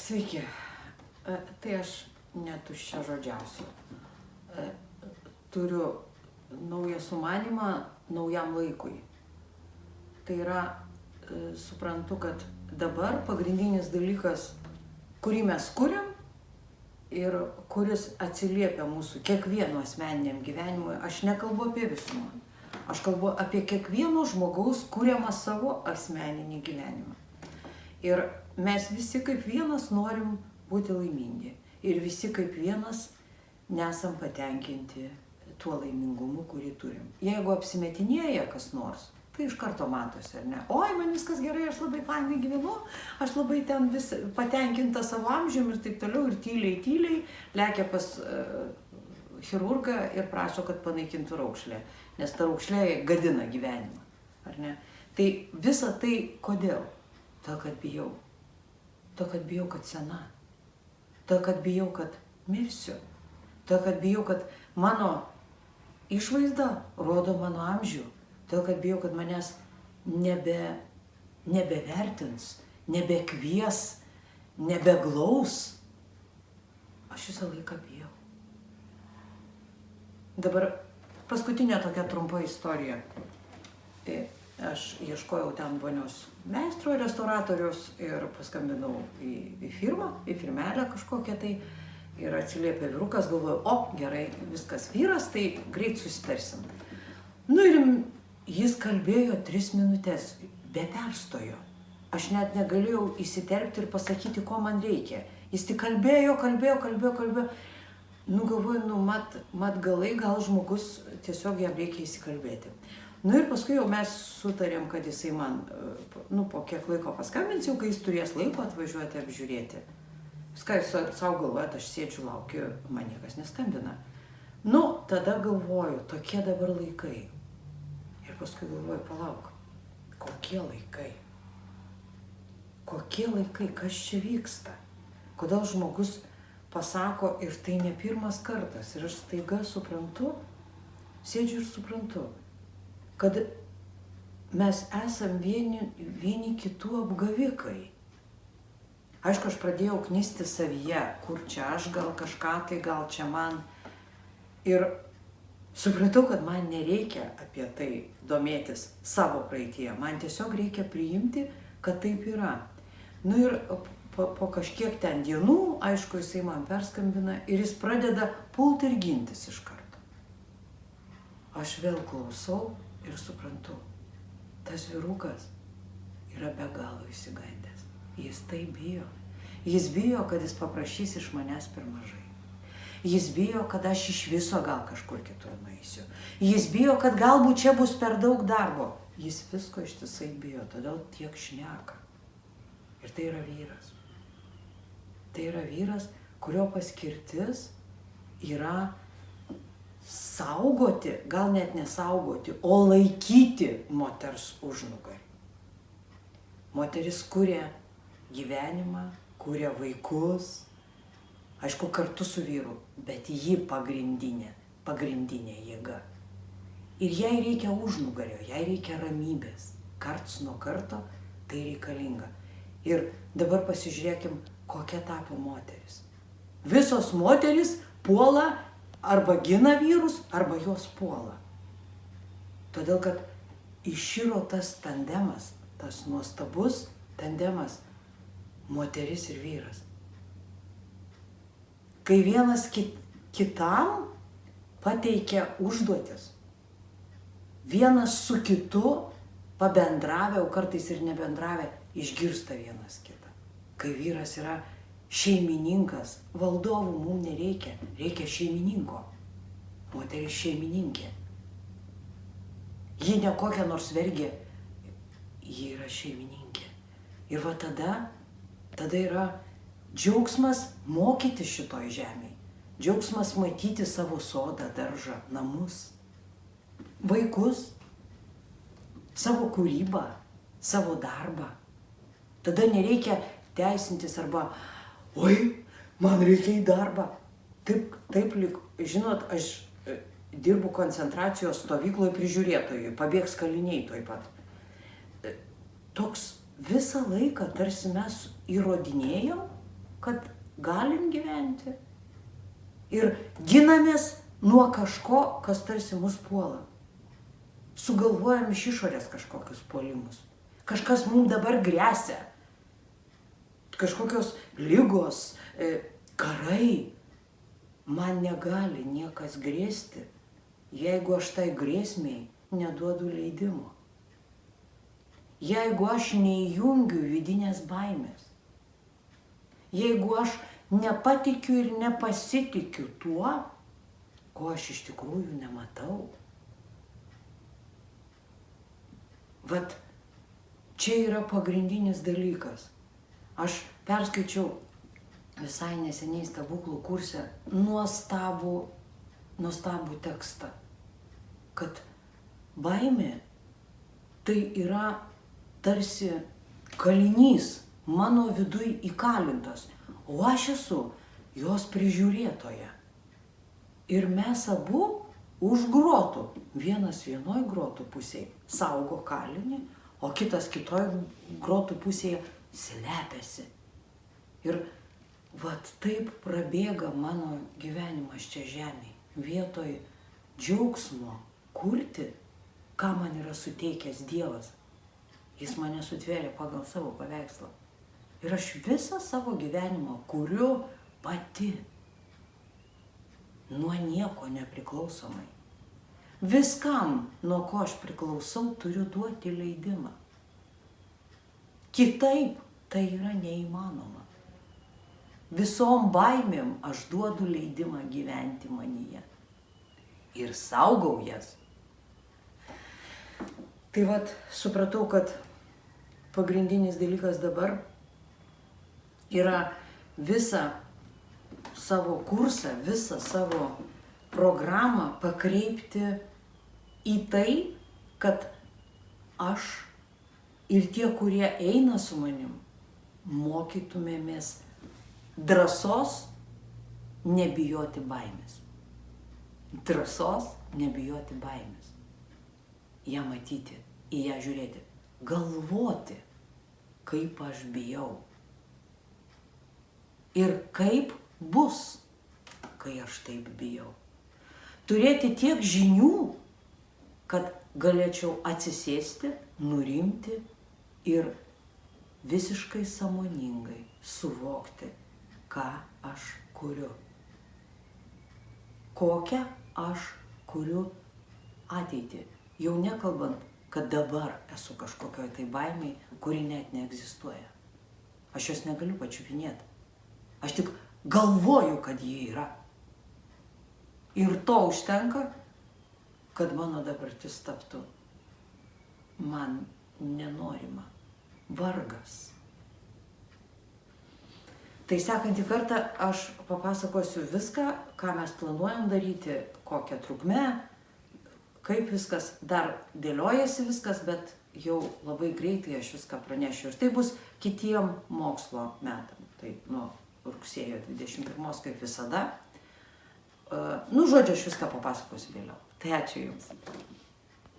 Sveiki. Tai aš netuščiažodžiausiu. Turiu naują sumanymą naujam laikui. Tai yra, suprantu, kad dabar pagrindinis dalykas, kurį mes kuriam ir kuris atsiliepia mūsų kiekvieno asmeniniam gyvenimui, aš nekalbu apie visumą. Aš kalbu apie kiekvieno žmogaus kuriamą savo asmeninį gyvenimą. Ir mes visi kaip vienas norim būti laimingi. Ir visi kaip vienas nesam patenkinti tuo laimingumu, kurį turim. Jeigu apsimetinėja kas nors, tai iš karto matosi, ar ne? Oi, man viskas gerai, aš labai fainai gyvenu, aš labai ten vis patenkinta savo amžium ir taip toliau, ir tyliai lekia pas chirurgą ir prašo, kad panaikintų raukšlę, nes ta raukšlė gadina gyvenimą, ar ne? Tai visa tai kodėl? Todėl, kad bijau. Todėl, kad bijau, kad sena. Todėl, kad bijau, kad mirsiu. Todėl, kad bijau, kad mano išvaizda rodo mano amžių. Todėl, kad bijau, kad manęs nebevertins, nebekvies, nebeglaus. Aš visą laiką bijau. Dabar paskutinė tokia trumpa istorija. Aš ieškojau ten vonios meistro, restauratorius ir paskambinau į firmą, į firmelę kažkokią tai. Ir atsiliepė vyrukas, galvoju, o gerai, viskas vyras, tai greit susitarsim. Nu ir jis kalbėjo 3 minutės, be perstojo. Aš net negalėjau įsiterpti ir pasakyti, ko man reikia. Jis tik kalbėjo. Nu galvoju, mat galai, gal žmogus tiesiog jam reikia įsikalbėti. Nu ir paskui jau mes sutarėm, kad jisai man, po kiek laiko paskambins, jau kai jis turės laiko atvažiuoti apžiūrėti. Viską jūs savo galvojat, aš sėdžiu, laukiu, man niekas neskambina. Nu, tada galvoju, tokie dabar laikai. Ir paskui galvoju, palauk, kokie laikai? Kokie laikai, kas čia vyksta? Kodėl žmogus pasako ir tai ne pirmas kartas. Ir aš staiga suprantu, sėdžiu ir suprantu, kad mes esam vieni kitų apgavikai. Aišku, aš pradėjau knisti savyje, kur čia aš, gal kažką tai, gal čia man. Ir supratau, kad man nereikia apie tai domėtis savo praeityje. Man tiesiog reikia priimti, kad taip yra. Nu ir po kažkiek ten dienų, aišku, jisai man perskambina ir jis pradeda pult ir gintis iš karto. Aš vėl klausau ir suprantu, tas vyrukas yra be galo išsigandęs. Jis tai bijo. Jis bijo, kad jis paprašys iš manęs per mažai. Jis bijo, kad aš iš viso gal kažkur kitur nueisiu. Jis bijo, kad galbūt čia bus per daug darbo. Jis visko ištisai bijo, todėl tiek šneka. Ir tai yra vyras. Tai yra vyras, kurio paskirtis yra saugoti, gal net nesaugoti, o laikyti moters užnugarį. Moteris kuria gyvenimą, kuria vaikus, aišku, kartu su vyru, bet ji pagrindinė jėga. Ir jai reikia užnugario, jai reikia ramybės. Karts nuo karto tai reikalinga. Ir dabar pasižiūrėkim, kokia tapo moteris. Visos moteris puola arba gina vyrus, arba jos puola. Todėl, kad iširo tas tandemas, tas nuostabus tandemas, moteris ir vyras. Kai vienas kitam pateikia užduotis, vienas su kitu pabendravę, o kartais ir nebendravę, išgirsta vienas kitą. Kai vyras yra šeimininkas, valdovų mums nereikia, reikia šeimininko. Moteris šeimininkė. Ji ne kokia nors vergė, ji yra šeimininkė. Ir va tada yra džiaugsmas mokyti šitoj žemėje. Džiaugsmas matyti savo sodą, daržą, namus, vaikus, savo kūrybą, savo darbą. Tada nereikia teisintis arba, oi, man reikia į darbą. Taip, žinot, aš dirbu koncentracijos stovykloje prižiūrėtojui, pabėgs kaliniai tuoj pat. Toks visą laiką tarsi mes įrodinėjom, kad galim gyventi. Ir ginamės nuo kažko, kas tarsi mus puola. Sugalvojam iš išorės kažkokius puolimus. Kažkas mums dabar gresia. Kažkokios ligos, karai. Man negali niekas grėsti, jeigu aš tai grėsmiai neduodu leidimo. Jeigu aš neįjungiu vidinės baimės. Jeigu aš nepatikiu ir nepasitikiu tuo, ko aš iš tikrųjų nematau. Vat čia yra pagrindinis dalykas. Aš perskaičiau visai neseniai stebuklų kurse nuostabų tekstą, kad baimė tai yra tarsi kalinys mano viduj įkalintas, o aš esu jos prižiūrėtoja. Ir mes abu už grotų, vienas vienoj grotų pusėje saugo kalinį, o kitas kitoj grotų pusėje slepiasi. Ir vat taip prabėga mano gyvenimas čia žemėje. Vietoj džiaugsmo kurti, ką man yra suteikęs Dievas. Jis mane sutvėrė pagal savo paveikslą. Ir aš visą savo gyvenimą kuriu pati. Nuo nieko nepriklausomai. Viskam, nuo ko aš priklausau, turiu duoti leidimą. Kitaip tai yra neįmanoma. Visom baimėm aš duodu leidimą gyventi manyje. Ir saugau jas. Tai vat supratau, kad pagrindinis dalykas dabar yra visą savo kursą, visą savo programą pakreipti į tai, kad aš ir tie, kurie eina su manim, mokytumėmės drąsos nebijoti baimės. Drąsos nebijoti baimės. Ją matyti, į ją žiūrėti, galvoti, kaip aš bijau. Ir kaip bus, kai aš taip bijau. Turėti tiek žinių, kad galėčiau atsisėsti, nurimti ir visiškai sąmoningai suvokti, ką aš kuriu. Kokią aš kuriu ateitį. Jau nekalbant, kad dabar esu kažkokioj tai baimiai, kuri net neegzistuoja. Aš jos negaliu pačiupinėti. Aš tik galvoju, kad ji yra. Ir to užtenka, kad mano dabartis taptų man nenorima. Vargas. Tai sekantį kartą aš papasakosiu viską, ką mes planuojam daryti, kokią trukmę, kaip viskas dar dėliojasi viskas, bet jau labai greitai aš viską pranešiu. Ir tai bus kitiem mokslo metam. Tai nuo rugsėjo 21 kaip visada. Žodžiu, aš viską papasakosiu vėliau. Tai ačiū Jums.